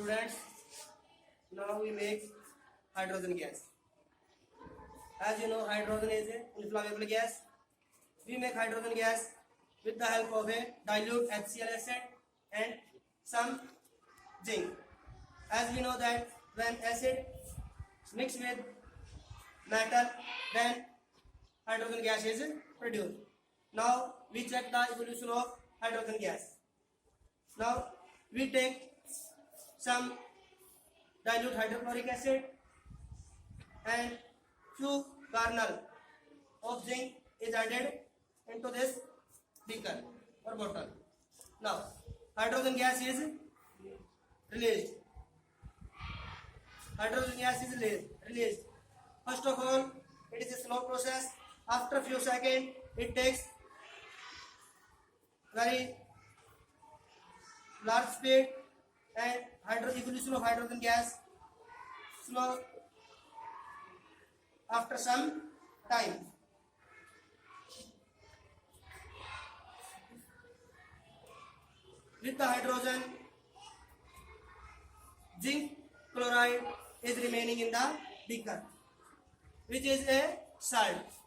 Students, now we make hydrogen gas. As you know, hydrogen is an inflammable gas. We make hydrogen gas with the help of a dilute HCl acid and some zinc. As we know that when acid mixed with metal, then hydrogen gas is produced. Now we check the evolution of hydrogen gas. Now we take some dilute hydrochloric acid and few kernel of zinc is added into this beaker or bottle. Now hydrogen gas is released. Hydrogen gas is released. First of all, it is a slow process. After few seconds, it takes very large speed and evolution of hydrogen gas slow after some time. With the hydrogen, zinc chloride is remaining in the beaker, which is a salt.